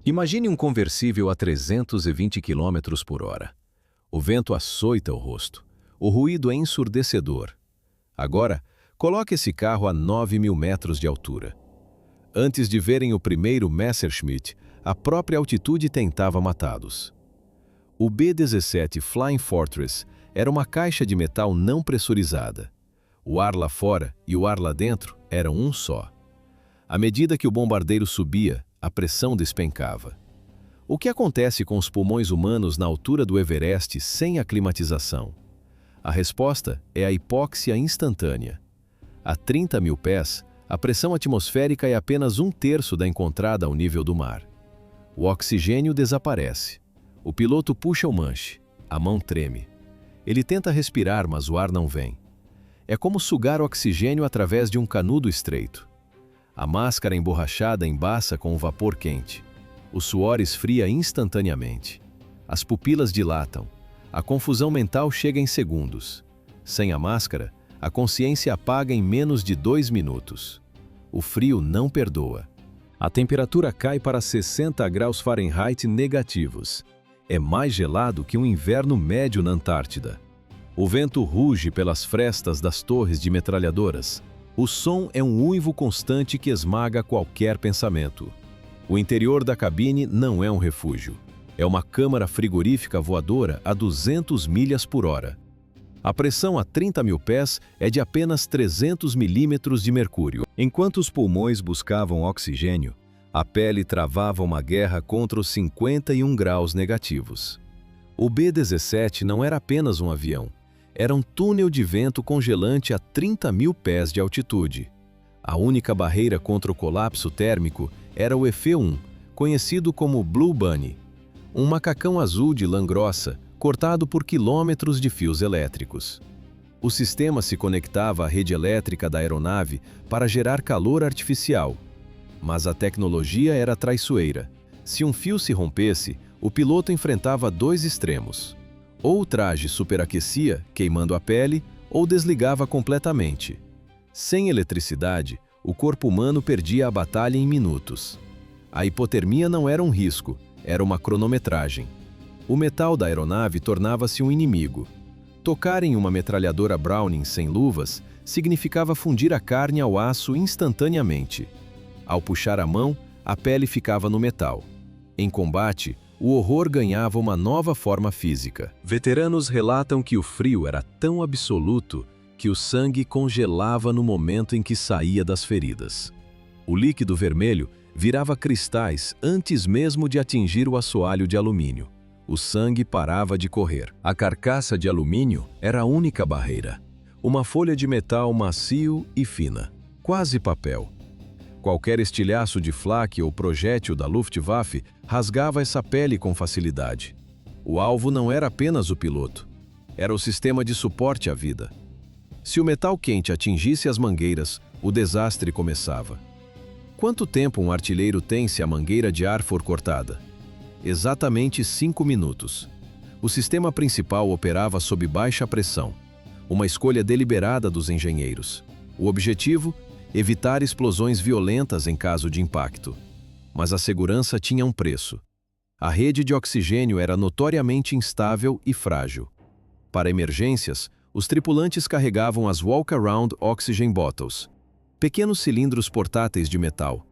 Imagine um conversível a 320 km por hora. O vento açoita o rosto. O ruído é ensurdecedor. Agora, coloque esse carro a 9.000 metros de altura. Antes de verem o primeiro Messerschmitt, a própria altitude tentava matá-los. O B-17 Flying Fortress era uma caixa de metal não pressurizada. O ar lá fora e o ar lá dentro eram um só. À medida que o bombardeiro subia, a pressão despencava. O que acontece com os pulmões humanos na altura do Everest sem a climatização? A resposta é a hipóxia instantânea. A 30.000 pés, a pressão atmosférica é apenas 1/3 da encontrada ao nível do mar. O oxigênio desaparece. O piloto puxa o manche. A mão treme. Ele tenta respirar, mas o ar não vem. É como sugar oxigênio através de um canudo estreito. A máscara emborrachada embaça com o vapor quente. O suor esfria instantaneamente. As pupilas dilatam. A confusão mental chega em segundos. Sem a máscara, a consciência apaga em menos de 2 minutos. O frio não perdoa. A temperatura cai para 60 graus Fahrenheit negativos. É mais gelado que um inverno médio na Antártida. O vento ruge pelas frestas das torres de metralhadoras. O som é um uivo constante que esmaga qualquer pensamento. O interior da cabine não é um refúgio. É uma câmara frigorífica voadora a 200 milhas por hora. A pressão a 30.000 pés é de apenas 300 milímetros de mercúrio. Enquanto os pulmões buscavam oxigênio, a pele travava uma guerra contra os 51 graus negativos. O B-17 não era apenas um avião. Era um túnel de vento congelante a 30.000 pés de altitude. A única barreira contra o colapso térmico era o EF-1, conhecido como Blue Bunny, um macacão azul de lã grossa, cortado por quilômetros de fios elétricos. O sistema se conectava à rede elétrica da aeronave para gerar calor artificial. Mas a tecnologia era traiçoeira. Se um fio se rompesse, o piloto enfrentava 2 extremos. Ou o traje superaquecia, queimando a pele, ou desligava completamente. Sem eletricidade, o corpo humano perdia a batalha em minutos. A hipotermia não era um risco, era uma cronometragem. O metal da aeronave tornava-se um inimigo. Tocar em uma metralhadora Browning sem luvas significava fundir a carne ao aço instantaneamente. Ao puxar a mão, a pele ficava no metal. Em combate, o horror ganhava uma nova forma física. Veteranos relatam que o frio era tão absoluto que o sangue congelava no momento em que saía das feridas. O líquido vermelho virava cristais antes mesmo de atingir o assoalho de alumínio. O sangue parava de correr. A carcaça de alumínio era a única barreira. Uma folha de metal macio e fina, quase papel. Qualquer estilhaço de flak ou projétil da Luftwaffe rasgava essa pele com facilidade. O alvo não era apenas o piloto. Era o sistema de suporte à vida. Se o metal quente atingisse as mangueiras, o desastre começava. Quanto tempo um artilheiro tem se a mangueira de ar for cortada? Exatamente 5 minutos. O sistema principal operava sob baixa pressão. Uma escolha deliberada dos engenheiros. O objetivo? Evitar explosões violentas em caso de impacto. Mas a segurança tinha um preço. A rede de oxigênio era notoriamente instável e frágil. Para emergências, os tripulantes carregavam as Walk-Around Oxygen Bottles, pequenos cilindros portáteis de metal.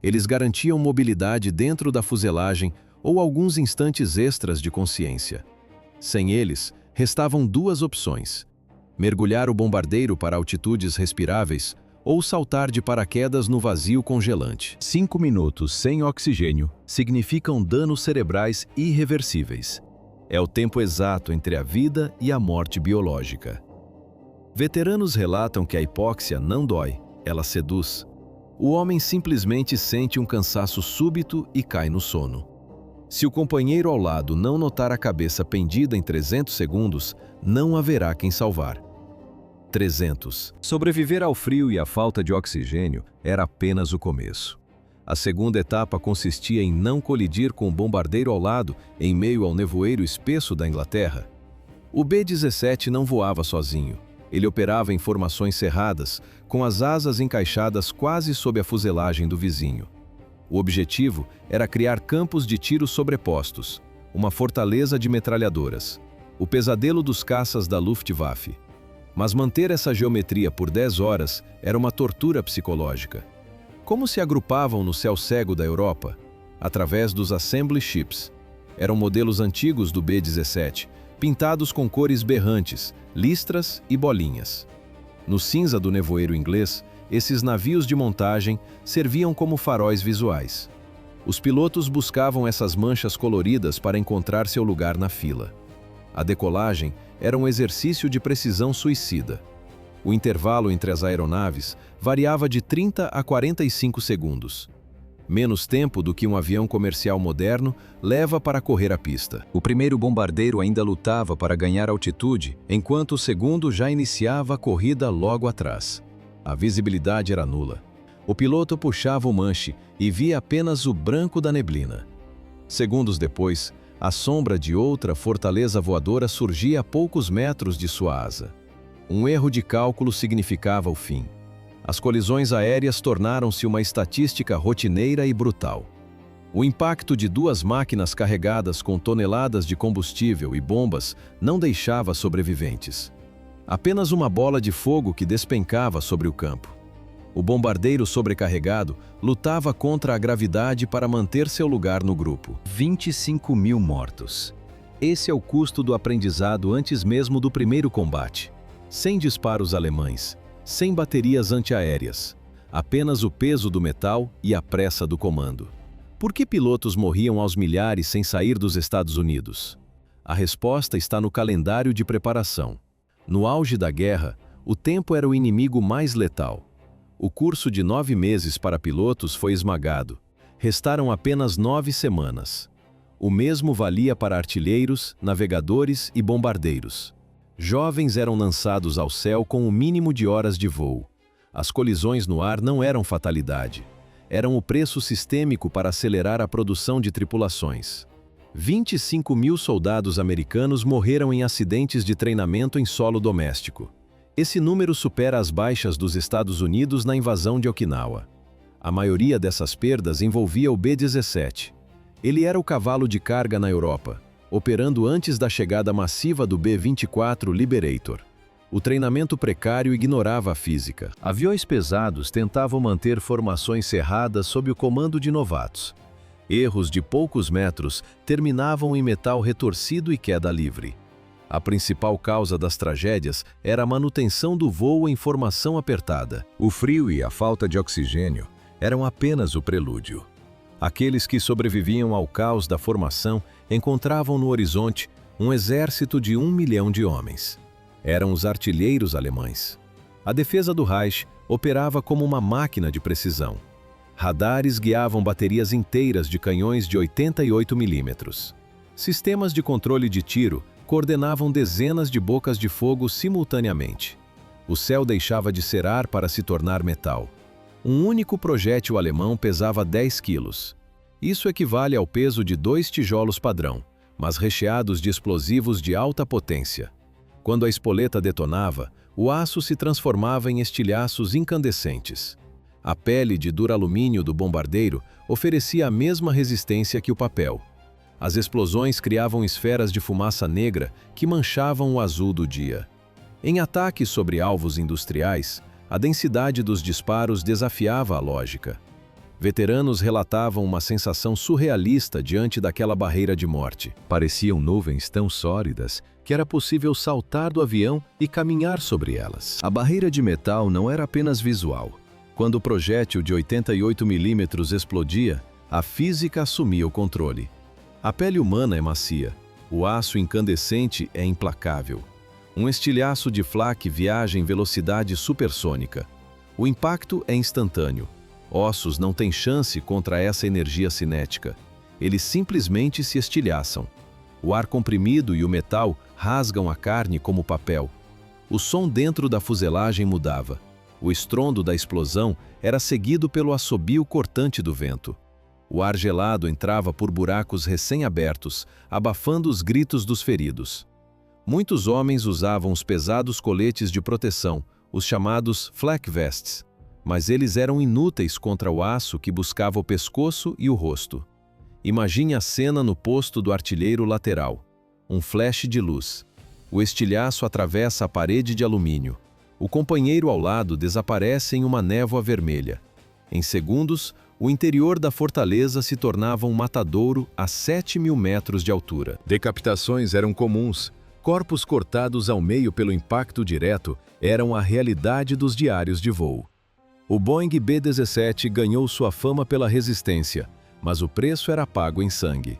Eles garantiam mobilidade dentro da fuselagem ou alguns instantes extras de consciência. Sem eles, restavam 2 opções: mergulhar o bombardeiro para altitudes respiráveis ou saltar de paraquedas no vazio congelante. 5 minutos sem oxigênio significam danos cerebrais irreversíveis. É o tempo exato entre a vida e a morte biológica. Veteranos relatam que a hipóxia não dói, ela seduz. O homem simplesmente sente um cansaço súbito e cai no sono. Se o companheiro ao lado não notar a cabeça pendida em 300 segundos, não haverá quem salvar. 300. Sobreviver ao frio e à falta de oxigênio era apenas o começo. A segunda etapa consistia em não colidir com o bombardeiro ao lado em meio ao nevoeiro espesso da Inglaterra. O B-17 não voava sozinho. Ele operava em formações cerradas, com as asas encaixadas quase sob a fuselagem do vizinho. O objetivo era criar campos de tiro sobrepostos, uma fortaleza de metralhadoras, o pesadelo dos caças da Luftwaffe. Mas manter essa geometria por 10 horas era uma tortura psicológica. Como se agrupavam no céu cego da Europa? Através dos assembly ships. Eram modelos antigos do B-17, pintados com cores berrantes, listras e bolinhas. No cinza do nevoeiro inglês, esses navios de montagem serviam como faróis visuais. Os pilotos buscavam essas manchas coloridas para encontrar seu lugar na fila. A decolagem era um exercício de precisão suicida. O intervalo entre as aeronaves variava de 30 a 45 segundos. Menos tempo do que um avião comercial moderno leva para correr a pista. O primeiro bombardeiro ainda lutava para ganhar altitude, enquanto o segundo já iniciava a corrida logo atrás. A visibilidade era nula. O piloto puxava o manche e via apenas o branco da neblina. Segundos depois, a sombra de outra fortaleza voadora surgia a poucos metros de sua asa. Um erro de cálculo significava o fim. As colisões aéreas tornaram-se uma estatística rotineira e brutal. O impacto de duas máquinas carregadas com toneladas de combustível e bombas não deixava sobreviventes. Apenas uma bola de fogo que despencava sobre o campo. O bombardeiro sobrecarregado lutava contra a gravidade para manter seu lugar no grupo. 25.000 mortos. Esse é o custo do aprendizado antes mesmo do primeiro combate. Sem disparos alemães, sem baterias antiaéreas, apenas o peso do metal e a pressa do comando. Por que pilotos morriam aos milhares sem sair dos Estados Unidos? A resposta está no calendário de preparação. No auge da guerra, o tempo era o inimigo mais letal. O curso de 9 meses para pilotos foi esmagado. Restaram apenas 9 semanas. O mesmo valia para artilheiros, navegadores e bombardeiros. Jovens eram lançados ao céu com o mínimo de horas de voo. As colisões no ar não eram fatalidade. Eram o preço sistêmico para acelerar a produção de tripulações. 25.000 soldados americanos morreram em acidentes de treinamento em solo doméstico. Esse número supera as baixas dos Estados Unidos na invasão de Okinawa. A maioria dessas perdas envolvia o B-17. Ele era o cavalo de carga na Europa, operando antes da chegada massiva do B-24 Liberator. O treinamento precário ignorava a física. Aviões pesados tentavam manter formações cerradas sob o comando de novatos. Erros de poucos metros terminavam em metal retorcido e queda livre. A principal causa das tragédias era a manutenção do voo em formação apertada. O frio e a falta de oxigênio eram apenas o prelúdio. Aqueles que sobreviviam ao caos da formação encontravam no horizonte um exército de 1 milhão de homens. Eram os artilheiros alemães. A defesa do Reich operava como uma máquina de precisão. Radares guiavam baterias inteiras de canhões de 88 milímetros. Sistemas de controle de tiro coordenavam dezenas de bocas de fogo simultaneamente. O céu deixava de ser ar para se tornar metal. Um único projétil alemão pesava 10 quilos. Isso equivale ao peso de 2 tijolos padrão, mas recheados de explosivos de alta potência. Quando a espoleta detonava, o aço se transformava em estilhaços incandescentes. A pele de duralumínio do bombardeiro oferecia a mesma resistência que o papel. As explosões criavam esferas de fumaça negra que manchavam o azul do dia. Em ataques sobre alvos industriais, a densidade dos disparos desafiava a lógica. Veteranos relatavam uma sensação surrealista diante daquela barreira de morte. Pareciam nuvens tão sólidas que era possível saltar do avião e caminhar sobre elas. A barreira de metal não era apenas visual. Quando o projétil de 88 milímetros explodia, a física assumia o controle. A pele humana é macia, o aço incandescente é implacável. Um estilhaço de flak viaja em velocidade supersônica. O impacto é instantâneo. Ossos não têm chance contra essa energia cinética. Eles simplesmente se estilhaçam. O ar comprimido e o metal rasgam a carne como papel. O som dentro da fuselagem mudava. O estrondo da explosão era seguido pelo assobio cortante do vento. O ar gelado entrava por buracos recém-abertos, abafando os gritos dos feridos. Muitos homens usavam os pesados coletes de proteção, os chamados flak vests, mas eles eram inúteis contra o aço que buscava o pescoço e o rosto. Imagine a cena no posto do artilheiro lateral. Um flash de luz. O estilhaço atravessa a parede de alumínio. O companheiro ao lado desaparece em uma névoa vermelha. Em segundos, o interior da fortaleza se tornava um matadouro a 7.000 metros de altura. Decapitações eram comuns. Corpos cortados ao meio pelo impacto direto eram a realidade dos diários de voo. O Boeing B-17 ganhou sua fama pela resistência, mas o preço era pago em sangue.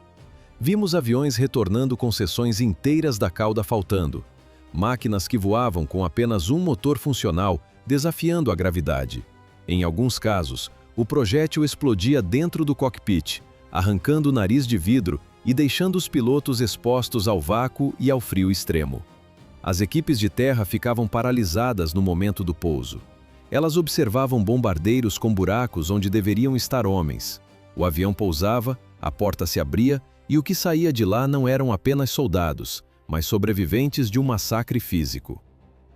Vimos aviões retornando com seções inteiras da cauda faltando. Máquinas que voavam com apenas um motor funcional, desafiando a gravidade. Em alguns casos, o projétil explodia dentro do cockpit, arrancando o nariz de vidro e deixando os pilotos expostos ao vácuo e ao frio extremo. As equipes de terra ficavam paralisadas no momento do pouso. Elas observavam bombardeiros com buracos onde deveriam estar homens. O avião pousava, a porta se abria e o que saía de lá não eram apenas soldados, mas sobreviventes de um massacre físico.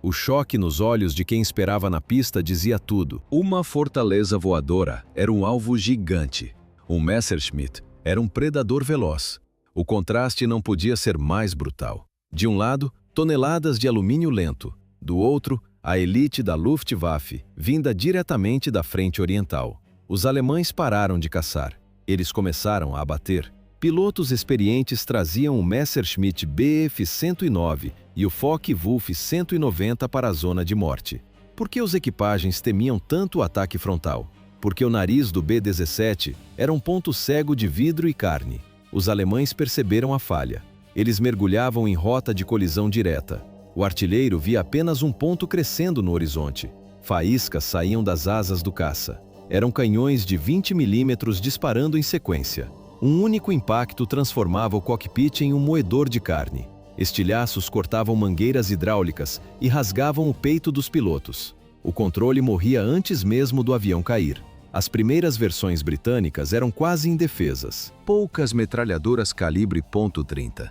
O choque nos olhos de quem esperava na pista dizia tudo. Uma fortaleza voadora era um alvo gigante. Um Messerschmitt era um predador veloz. O contraste não podia ser mais brutal. De um lado, toneladas de alumínio lento. Do outro, a elite da Luftwaffe, vinda diretamente da frente oriental. Os alemães pararam de caçar. Eles começaram a abater. Pilotos experientes traziam o Messerschmitt Bf-109 e o Focke-Wulf 190 para a zona de morte. Por que os equipagens temiam tanto o ataque frontal? Porque o nariz do B-17 era um ponto cego de vidro e carne. Os alemães perceberam a falha. Eles mergulhavam em rota de colisão direta. O artilheiro via apenas um ponto crescendo no horizonte. Faíscas saíam das asas do caça. Eram canhões de 20 milímetros disparando em sequência. Um único impacto transformava o cockpit em um moedor de carne. Estilhaços cortavam mangueiras hidráulicas e rasgavam o peito dos pilotos. O controle morria antes mesmo do avião cair. As primeiras versões britânicas eram quase indefesas. Poucas metralhadoras calibre .30.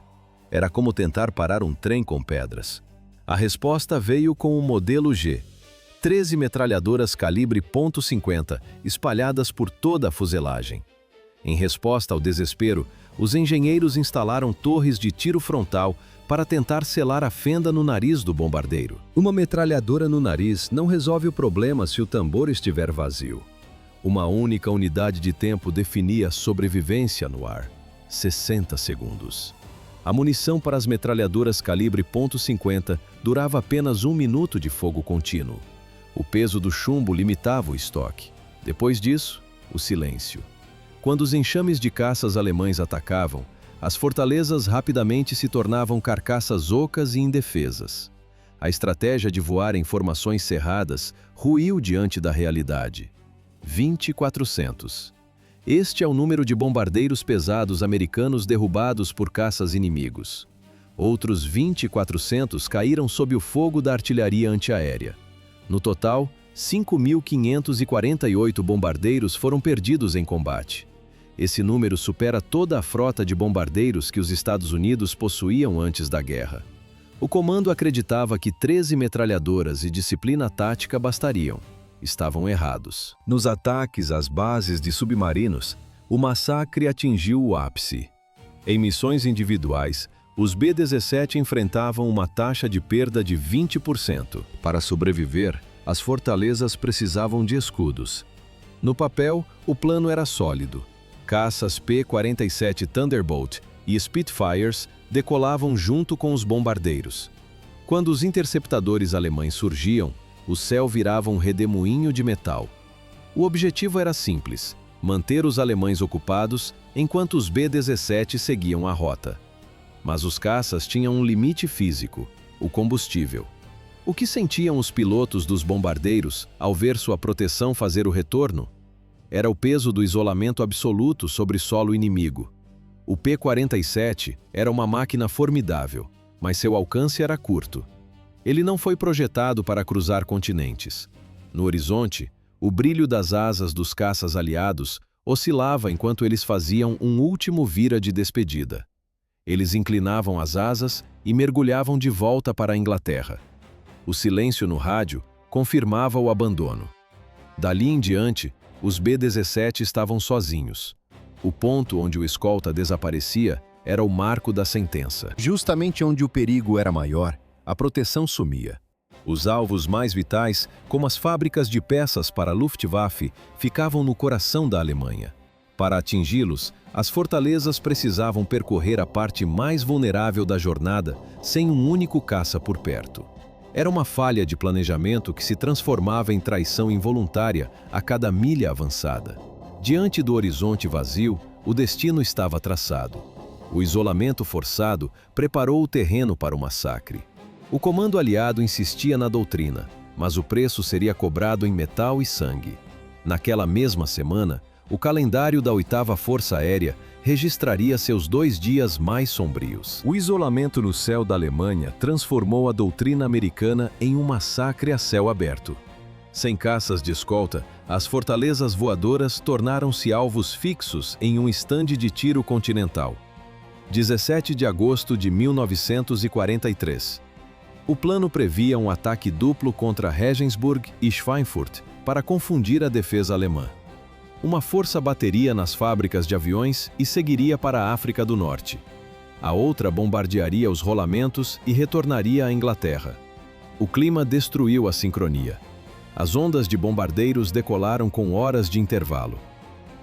Era como tentar parar um trem com pedras. A resposta veio com o modelo G. 13 metralhadoras calibre .50 espalhadas por toda a fuselagem. Em resposta ao desespero, os engenheiros instalaram torres de tiro frontal para tentar selar a fenda no nariz do bombardeiro. Uma metralhadora no nariz não resolve o problema se o tambor estiver vazio. Uma única unidade de tempo definia a sobrevivência no ar: 60 segundos. A munição para as metralhadoras calibre .50 durava apenas 1 minuto de fogo contínuo. O peso do chumbo limitava o estoque. Depois disso, o silêncio. Quando os enxames de caças alemães atacavam, as fortalezas rapidamente se tornavam carcaças ocas e indefesas. A estratégia de voar em formações cerradas ruiu diante da realidade. 2.400. Este é o número de bombardeiros pesados americanos derrubados por caças inimigos. Outros 2.400 caíram sob o fogo da artilharia antiaérea. No total, 5.548 bombardeiros foram perdidos em combate. Esse número supera toda a frota de bombardeiros que os Estados Unidos possuíam antes da guerra. O comando acreditava que 13 metralhadoras e disciplina tática bastariam. Estavam errados. Nos ataques às bases de submarinos, o massacre atingiu o ápice. Em missões individuais, os B-17 enfrentavam uma taxa de perda de 20%. Para sobreviver, as fortalezas precisavam de escudos. No papel, o plano era sólido. Caças P-47 Thunderbolt e Spitfires decolavam junto com os bombardeiros. Quando os interceptadores alemães surgiam, o céu virava um redemoinho de metal. O objetivo era simples: manter os alemães ocupados enquanto os B-17 seguiam a rota. Mas os caças tinham um limite físico: o combustível. O que sentiam os pilotos dos bombardeiros ao ver sua proteção fazer o retorno? Era o peso do isolamento absoluto sobre solo inimigo. O P-47 era uma máquina formidável, mas seu alcance era curto. Ele não foi projetado para cruzar continentes. No horizonte, o brilho das asas dos caças aliados oscilava enquanto eles faziam um último vira de despedida. Eles inclinavam as asas e mergulhavam de volta para a Inglaterra. O silêncio no rádio confirmava o abandono. Dali em diante, os B-17 estavam sozinhos. O ponto onde o escolta desaparecia era o marco da sentença. Justamente onde o perigo era maior, a proteção sumia. Os alvos mais vitais, como as fábricas de peças para a Luftwaffe, ficavam no coração da Alemanha. Para atingi-los, as fortalezas precisavam percorrer a parte mais vulnerável da jornada sem um único caça por perto. Era uma falha de planejamento que se transformava em traição involuntária a cada milha avançada. Diante do horizonte vazio, o destino estava traçado. O isolamento forçado preparou o terreno para o massacre. O comando aliado insistia na doutrina, mas o preço seria cobrado em metal e sangue. Naquela mesma semana, o calendário da 8ª Força Aérea registraria seus 2 dias mais sombrios. O isolamento no céu da Alemanha transformou a doutrina americana em um massacre a céu aberto. Sem caças de escolta, as fortalezas voadoras tornaram-se alvos fixos em um estande de tiro continental. 17 de agosto de 1943. O plano previa um ataque duplo contra Regensburg e Schweinfurt para confundir a defesa alemã. Uma força bateria nas fábricas de aviões e seguiria para a África do Norte. A outra bombardearia os rolamentos e retornaria à Inglaterra. O clima destruiu a sincronia. As ondas de bombardeiros decolaram com horas de intervalo.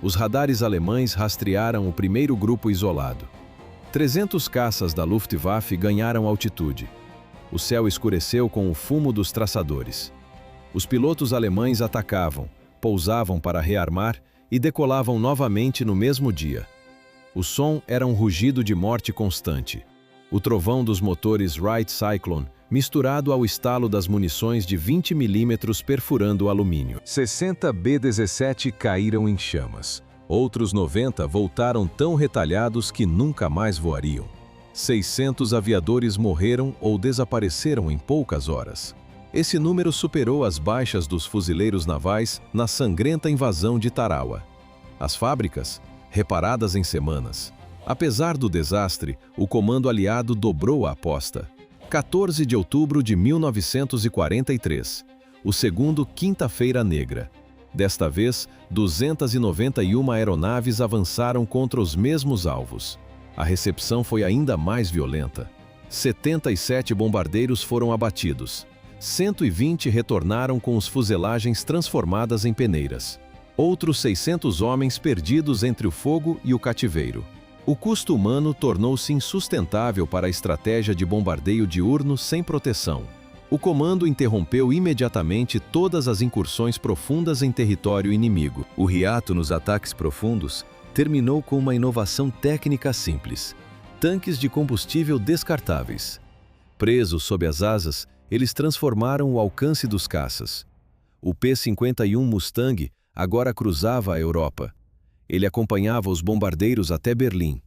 Os radares alemães rastrearam o primeiro grupo isolado. 300 caças da Luftwaffe ganharam altitude. O céu escureceu com o fumo dos traçadores. Os pilotos alemães atacavam, pousavam para rearmar e decolavam novamente no mesmo dia. O som era um rugido de morte constante. O trovão dos motores Wright Cyclone misturado ao estalo das munições de 20 mm perfurando o alumínio. 60 B-17 caíram em chamas. Outros 90 voltaram tão retalhados que nunca mais voariam. 600 aviadores morreram ou desapareceram em poucas horas. Esse número superou as baixas dos fuzileiros navais na sangrenta invasão de Tarawa. As fábricas, reparadas em semanas. Apesar do desastre, o comando aliado dobrou a aposta. 14 de outubro de 1943, o segundo Quinta-feira Negra. Desta vez, 291 aeronaves avançaram contra os mesmos alvos. A recepção foi ainda mais violenta. 77 bombardeiros foram abatidos. 120 retornaram com as fuzelagens transformadas em peneiras. Outros 600 homens perdidos entre o fogo e o cativeiro. O custo humano tornou-se insustentável para a estratégia de bombardeio diurno sem proteção. O comando interrompeu imediatamente todas as incursões profundas em território inimigo. O hiato nos ataques profundos terminou com uma inovação técnica simples: tanques de combustível descartáveis. Presos sob as asas, eles transformaram o alcance dos caças. O P-51 Mustang agora cruzava a Europa. Ele acompanhava os bombardeiros até Berlim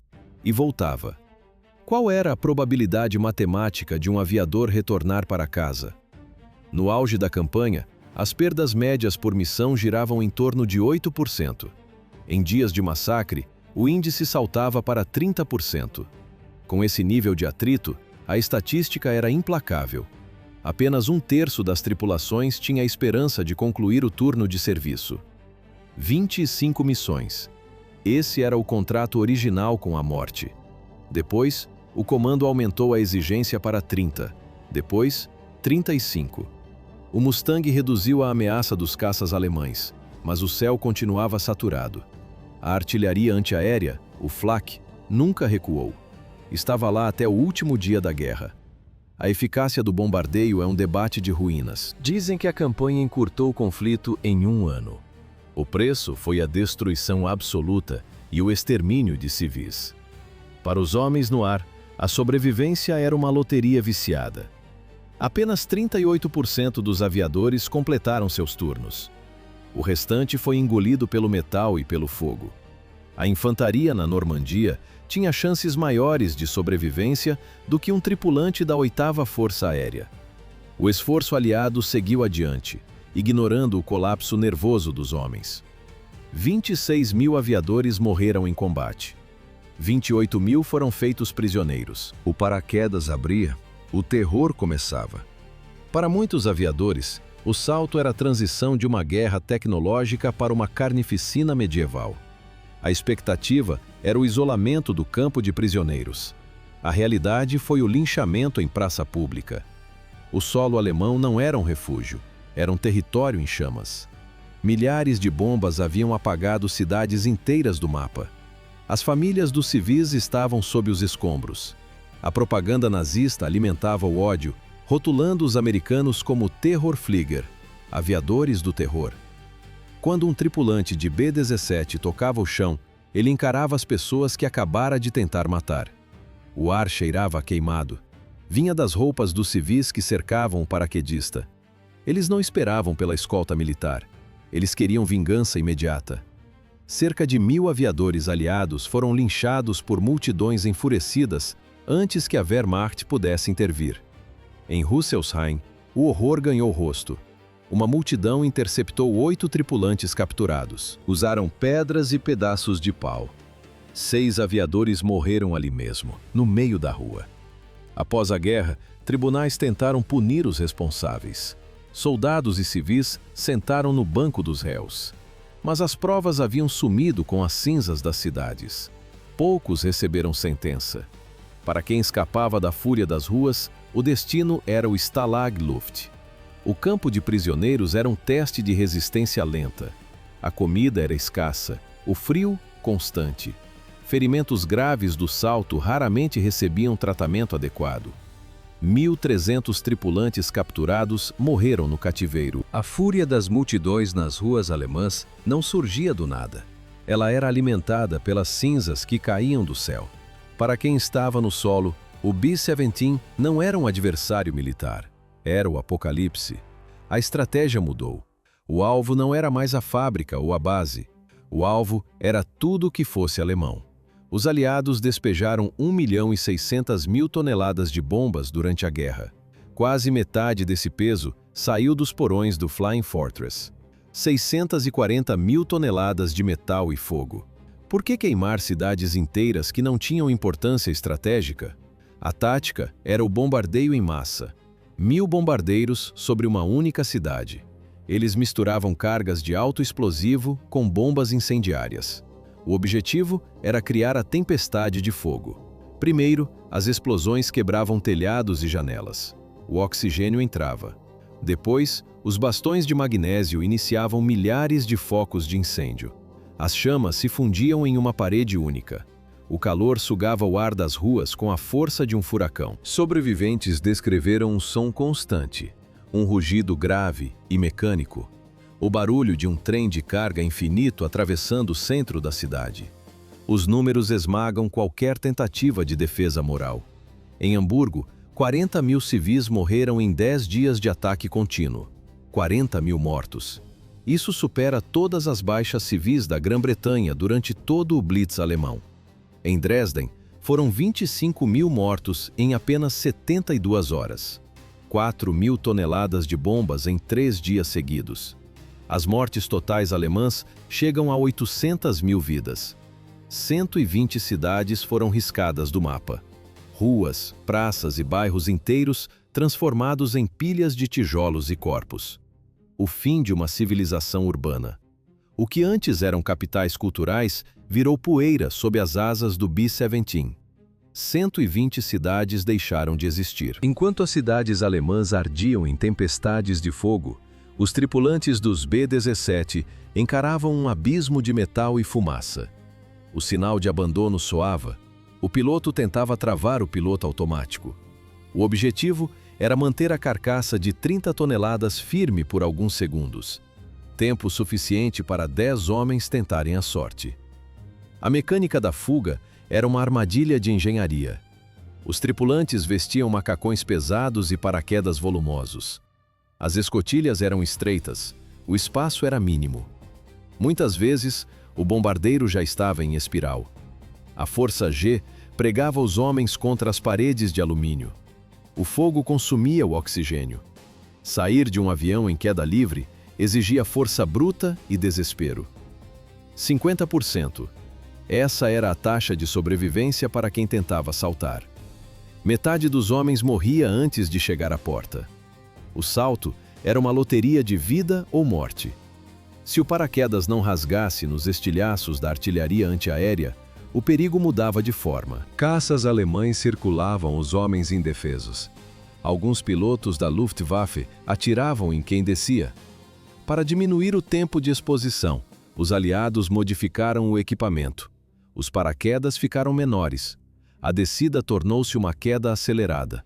e voltava. Qual era a probabilidade matemática de um aviador retornar para casa? No auge da campanha, as perdas médias por missão giravam em torno de 8%. Em dias de massacre, o índice saltava para 30%. Com esse nível de atrito, a estatística era implacável. Apenas 1/3 das tripulações tinha a esperança de concluir o turno de serviço. 25 missões. Esse era o contrato original com a morte. Depois, o comando aumentou a exigência para 30. Depois, 35. O Mustang reduziu a ameaça dos caças alemães, mas o céu continuava saturado. A artilharia antiaérea, o Flak, nunca recuou. Estava lá até o último dia da guerra. A eficácia do bombardeio é um debate de ruínas. Dizem que a campanha encurtou o conflito em 1 ano. O preço foi a destruição absoluta e o extermínio de civis. Para os homens no ar, a sobrevivência era uma loteria viciada. Apenas 38% dos aviadores completaram seus turnos. O restante foi engolido pelo metal e pelo fogo. A infantaria na Normandia tinha chances maiores de sobrevivência do que um tripulante da 8ª Força Aérea. O esforço aliado seguiu adiante, ignorando o colapso nervoso dos homens. 26 mil aviadores morreram em combate. 28 mil foram feitos prisioneiros. O paraquedas abria, o terror começava. Para muitos aviadores, O salto era a transição de uma guerra tecnológica para uma carnificina medieval. A expectativa era o isolamento do campo de prisioneiros. A realidade foi o linchamento em praça pública. O solo alemão não era um refúgio, era um território em chamas. Milhares de bombas haviam apagado cidades inteiras do mapa. As famílias dos civis estavam sob os escombros. A propaganda nazista alimentava o ódio, rotulando os americanos como Terrorflieger, aviadores do terror. Quando um tripulante de B-17 tocava o chão, ele encarava as pessoas que acabara de tentar matar. O ar cheirava a queimado. Vinha das roupas dos civis que cercavam o paraquedista. Eles não esperavam pela escolta militar. Eles queriam vingança imediata. Cerca de 1000 aviadores aliados foram linchados por multidões enfurecidas antes que a Wehrmacht pudesse intervir. Em Rüsselsheim, o horror ganhou rosto. Uma multidão interceptou 8 tripulantes capturados. Usaram pedras e pedaços de pau. 6 aviadores morreram ali mesmo, no meio da rua. Após a guerra, tribunais tentaram punir os responsáveis. Soldados e civis sentaram no banco dos réus. Mas as provas haviam sumido com as cinzas das cidades. Poucos receberam sentença. Para quem escapava da fúria das ruas, o destino era o Stalag Luft. O campo de prisioneiros era um teste de resistência lenta. A comida era escassa, o frio constante. Ferimentos graves do salto raramente recebiam tratamento adequado. 1.300 tripulantes capturados morreram no cativeiro. A fúria das multidões nas ruas alemãs não surgia do nada. Ela era alimentada pelas cinzas que caíam do céu. Para quem estava no solo, o B-17 não era um adversário militar. Era o apocalipse. A estratégia mudou. O alvo não era mais a fábrica ou a base. O alvo era tudo que fosse alemão. Os aliados despejaram 1.600.000 toneladas de bombas durante a guerra. Quase metade desse peso saiu dos porões do Flying Fortress. 640.000 toneladas de metal e fogo. Por que queimar cidades inteiras que não tinham importância estratégica? A tática era o bombardeio em massa. 1000 bombardeiros sobre uma única cidade. Eles misturavam cargas de alto explosivo com bombas incendiárias. O objetivo era criar a tempestade de fogo. Primeiro, as explosões quebravam telhados e janelas. O oxigênio entrava. Depois, os bastões de magnésio iniciavam milhares de focos de incêndio. As chamas se fundiam em uma parede única. O calor sugava o ar das ruas com a força de um furacão. Sobreviventes descreveram um som constante, um rugido grave e mecânico. O barulho de um trem de carga infinito atravessando o centro da cidade. Os números esmagam qualquer tentativa de defesa moral. Em Hamburgo, 40.000 civis morreram em 10 dias de ataque contínuo. 40.000 mortos. Isso supera todas as baixas civis da Grã-Bretanha durante todo o Blitz alemão. Em Dresden, foram 25.000 mortos em apenas 72 horas. 4.000 toneladas de bombas em 3 dias seguidos. As mortes totais alemãs chegam a 800.000 vidas. 120 cidades foram riscadas do mapa. Ruas, praças e bairros inteiros transformados em pilhas de tijolos e corpos. O fim de uma civilização urbana. O que antes eram capitais culturais virou poeira sob as asas do B-17. 120 cidades deixaram de existir. Enquanto as cidades alemãs ardiam em tempestades de fogo, os tripulantes dos B-17 encaravam um abismo de metal e fumaça. O sinal de abandono soava. O piloto tentava travar o piloto automático. O objetivo era manter a carcaça de 30 toneladas firme por alguns segundos. Tempo suficiente para 10 homens tentarem a sorte. A mecânica da fuga era uma armadilha de engenharia. Os tripulantes vestiam macacões pesados e paraquedas volumosos. As escotilhas eram estreitas, o espaço era mínimo. Muitas vezes, o bombardeiro já estava em espiral. A força G pregava os homens contra as paredes de alumínio. O fogo consumia o oxigênio. Sair de um avião em queda livre exigia força bruta e desespero. 50%. Essa era a taxa de sobrevivência para quem tentava saltar. Metade dos homens morria antes de chegar à porta. O salto Era uma loteria de vida ou morte. Se o paraquedas não rasgasse nos estilhaços da artilharia antiaérea, o perigo mudava de forma. Caças alemães circulavam os homens indefesos. Alguns pilotos da Luftwaffe atiravam em quem descia. Para diminuir o tempo de exposição, os aliados modificaram o equipamento. Os paraquedas ficaram menores. A descida tornou-se uma queda acelerada.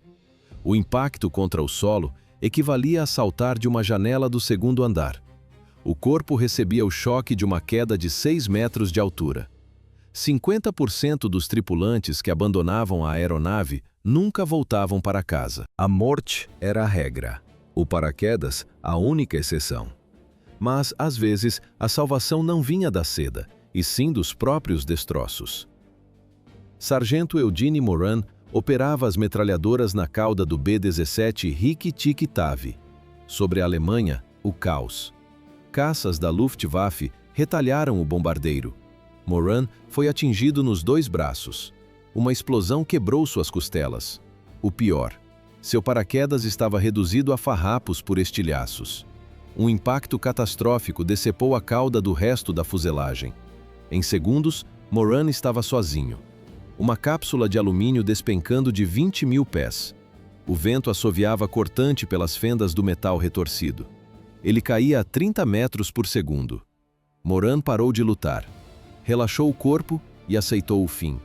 O impacto contra o solo equivalia a saltar de uma janela do segundo andar. O corpo recebia o choque de uma queda de 6 metros de altura. 50% dos tripulantes que abandonavam a aeronave nunca voltavam para casa. A morte era a regra, o paraquedas a única exceção. Mas, às vezes, a salvação não vinha da seda, e sim dos próprios destroços. Sargento Eugene Moran operava as metralhadoras na cauda do B-17 Rick-Tik-Tavi. Sobre a Alemanha, o caos. Caças da Luftwaffe retalharam o bombardeiro. Moran foi atingido nos 2 braços. Uma explosão quebrou suas costelas. O pior, seu paraquedas estava reduzido a farrapos por estilhaços. Um impacto catastrófico decepou a cauda do resto da fuselagem. Em segundos, Moran estava sozinho. Uma cápsula de alumínio despencando de 20.000 pés. O vento assoviava cortante pelas fendas do metal retorcido. Ele caía a 30 metros por segundo. Moran parou de lutar. Relaxou o corpo e aceitou o fim.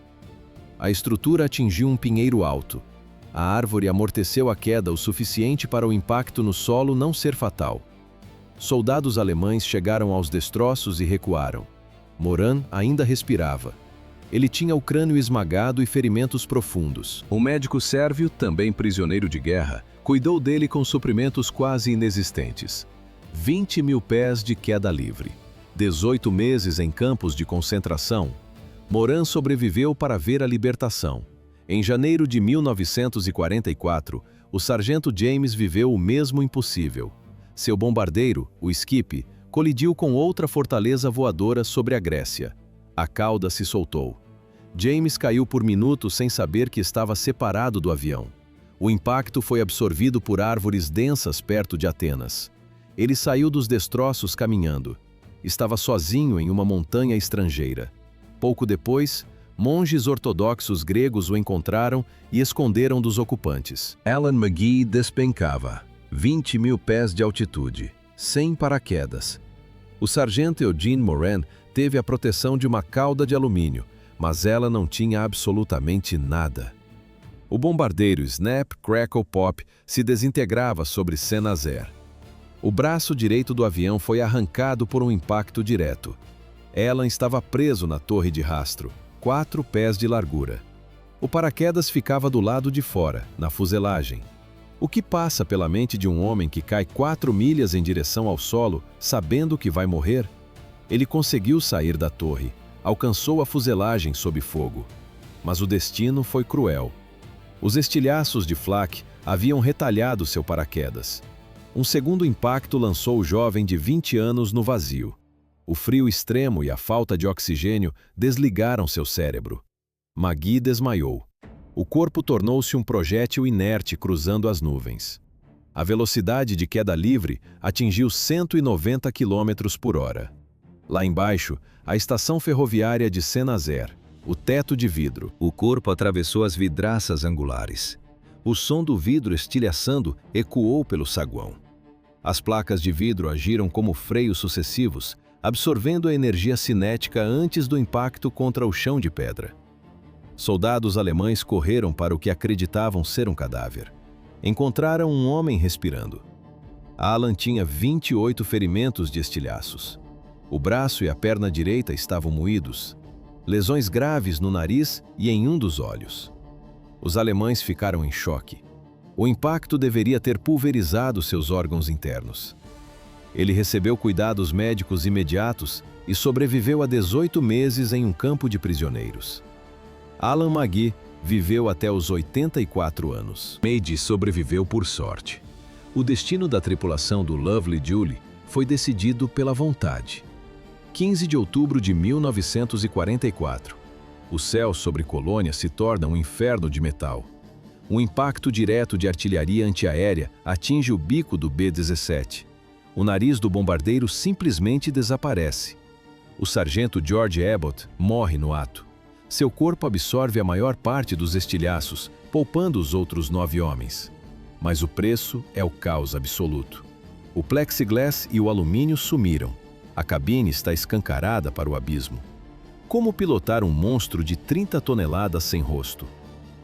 A estrutura atingiu um pinheiro alto. A árvore amorteceu a queda o suficiente para o impacto no solo não ser fatal. Soldados alemães chegaram aos destroços e recuaram. Moran ainda respirava. Ele tinha o crânio esmagado e ferimentos profundos. Um médico sérvio, também prisioneiro de guerra, cuidou dele com suprimentos quase inexistentes. 20.000 pés de queda livre. 18 meses em campos de concentração. Moran sobreviveu para ver a libertação. Em janeiro de 1944, o sargento James viveu o mesmo impossível. Seu bombardeiro, o Skip, colidiu com outra fortaleza voadora sobre a Grécia. A cauda se soltou. James caiu por minutos sem saber que estava separado do avião. O impacto foi absorvido por árvores densas perto de Atenas. Ele saiu dos destroços caminhando. Estava sozinho em uma montanha estrangeira. Pouco depois, monges ortodoxos gregos o encontraram e esconderam dos ocupantes. Alan McGee despencava, 20.000 pés de altitude, sem paraquedas. O sargento Eugene Moran teve a proteção de uma cauda de alumínio, mas ela não tinha absolutamente nada. O bombardeiro Snap, Crackle, Pop se desintegrava sobre Saint-Nazaire. O braço direito do avião foi arrancado por um impacto direto. Alan estava preso na torre de rastro, 4 pés de largura. O paraquedas ficava do lado de fora, na fuselagem. O que passa pela mente de um homem que cai 4 milhas em direção ao solo, sabendo que vai morrer? Ele conseguiu sair da torre, alcançou a fuselagem sob fogo. Mas o destino foi cruel. Os estilhaços de flak haviam retalhado seu paraquedas. Um segundo impacto lançou o jovem de 20 anos no vazio. O frio extremo e a falta de oxigênio desligaram seu cérebro. McGee desmaiou. O corpo tornou-se um projétil inerte cruzando as nuvens. A velocidade de queda livre atingiu 190 km por hora. Lá embaixo, a estação ferroviária de Saint-Nazaire, o teto de vidro. O corpo atravessou as vidraças angulares. O som do vidro estilhaçando ecoou pelo saguão. As placas de vidro agiram como freios sucessivos, absorvendo a energia cinética antes do impacto contra o chão de pedra. Soldados alemães correram para o que acreditavam ser um cadáver. Encontraram um homem respirando. Alan tinha 28 ferimentos de estilhaços. O braço e a perna direita estavam moídos. Lesões graves no nariz e em um dos olhos. Os alemães ficaram em choque. O impacto deveria ter pulverizado seus órgãos internos. Ele recebeu cuidados médicos imediatos e sobreviveu a 18 meses em um campo de prisioneiros. Alan McGee viveu até os 84 anos. Made sobreviveu por sorte. O destino da tripulação do Lovely Julie foi decidido pela vontade. 15 de outubro de 1944. O céu sobre Colônia se torna um inferno de metal. Um impacto direto de artilharia antiaérea atinge o bico do B-17. O nariz do bombardeiro simplesmente desaparece. O sargento George Abbott morre no ato. Seu corpo absorve a maior parte dos estilhaços, poupando os outros 9 homens. Mas o preço é o caos absoluto. O plexiglass e o alumínio sumiram. A cabine está escancarada para o abismo. Como pilotar um monstro de 30 toneladas sem rosto?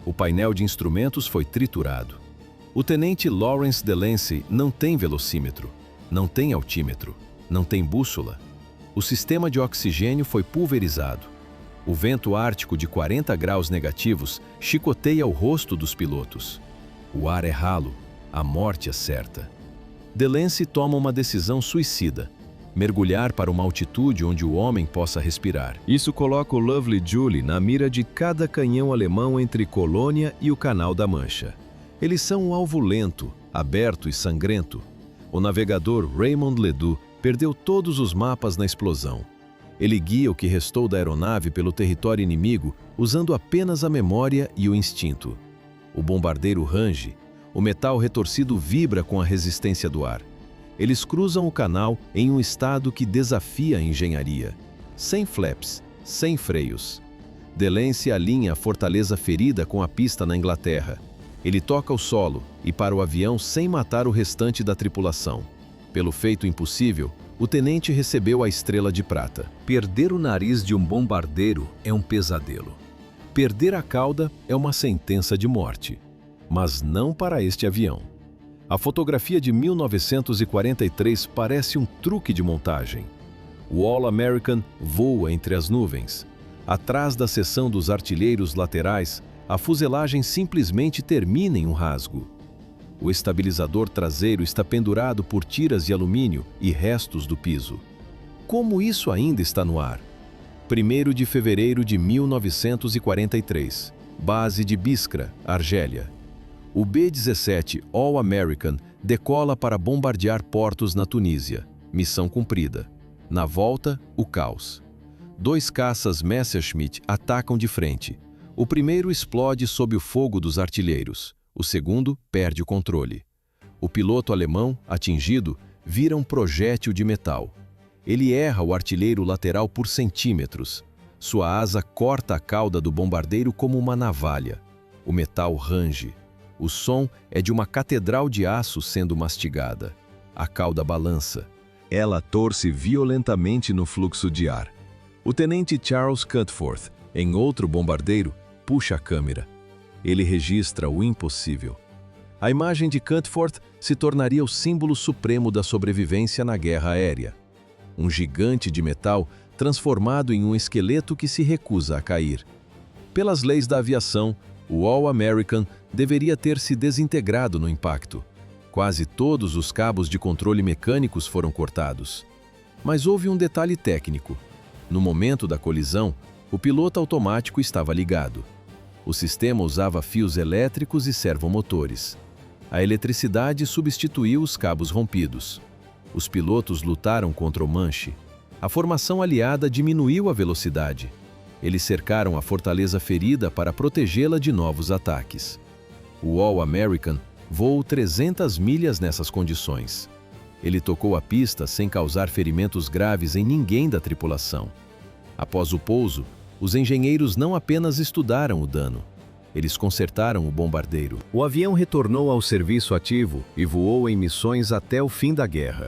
O painel de instrumentos foi triturado. O tenente Lawrence Delancey não tem velocímetro, não tem altímetro, não tem bússola. O sistema de oxigênio foi pulverizado. O vento ártico de 40 graus negativos chicoteia o rosto dos pilotos. O ar é ralo, a morte é certa. Delancey toma uma decisão suicida: mergulhar para uma altitude onde o homem possa respirar. Isso coloca o Lovely Julie na mira de cada canhão alemão entre Colônia e o Canal da Mancha. Eles são um alvo lento, aberto e sangrento. O navegador Raymond Ledoux perdeu todos os mapas na explosão. Ele guia o que restou da aeronave pelo território inimigo usando apenas a memória e o instinto. O bombardeiro range. O metal retorcido vibra com a resistência do ar. Eles cruzam o canal em um estado que desafia a engenharia. Sem flaps, sem freios. Delancey alinha a fortaleza ferida com a pista na Inglaterra. Ele toca o solo e para o avião sem matar o restante da tripulação. Pelo feito impossível, o tenente recebeu a Estrela de Prata. Perder o nariz de um bombardeiro é um pesadelo. Perder a cauda é uma sentença de morte. Mas não para este avião. A fotografia de 1943 parece um truque de montagem. O All-American voa entre as nuvens. Atrás da seção dos artilheiros laterais, a fuselagem simplesmente termina em um rasgo. O estabilizador traseiro está pendurado por tiras de alumínio e restos do piso. Como isso ainda está no ar? 1º de fevereiro de 1943, base de Biskra, Argélia. O B-17 All-American decola para bombardear portos na Tunísia. Missão cumprida. Na volta, o caos. 2 caças Messerschmitt atacam de frente. O primeiro explode sob o fogo dos artilheiros. O segundo perde o controle. O piloto alemão, atingido, vira um projétil de metal. Ele erra o artilheiro lateral por centímetros. Sua asa corta a cauda do bombardeiro como uma navalha. O metal range. O som é de uma catedral de aço sendo mastigada. A cauda balança. Ela torce violentamente no fluxo de ar. O tenente Charles Cutforth, em outro bombardeiro, puxa a câmera. Ele registra o impossível. A imagem de Cutforth se tornaria o símbolo supremo da sobrevivência na guerra aérea. Um gigante de metal transformado em um esqueleto que se recusa a cair. Pelas leis da aviação, o All-American deveria ter se desintegrado no impacto. Quase todos os cabos de controle mecânicos foram cortados. Mas houve um detalhe técnico. No momento da colisão, o piloto automático estava ligado. O sistema usava fios elétricos e servomotores. A eletricidade substituiu os cabos rompidos. Os pilotos lutaram contra o manche. A formação aliada diminuiu a velocidade. Eles cercaram a fortaleza ferida para protegê-la de novos ataques. O All-American voou 300 milhas nessas condições. Ele tocou a pista sem causar ferimentos graves em ninguém da tripulação. Após o pouso, os engenheiros não apenas estudaram o dano, eles consertaram o bombardeiro. O avião retornou ao serviço ativo e voou em missões até o fim da guerra.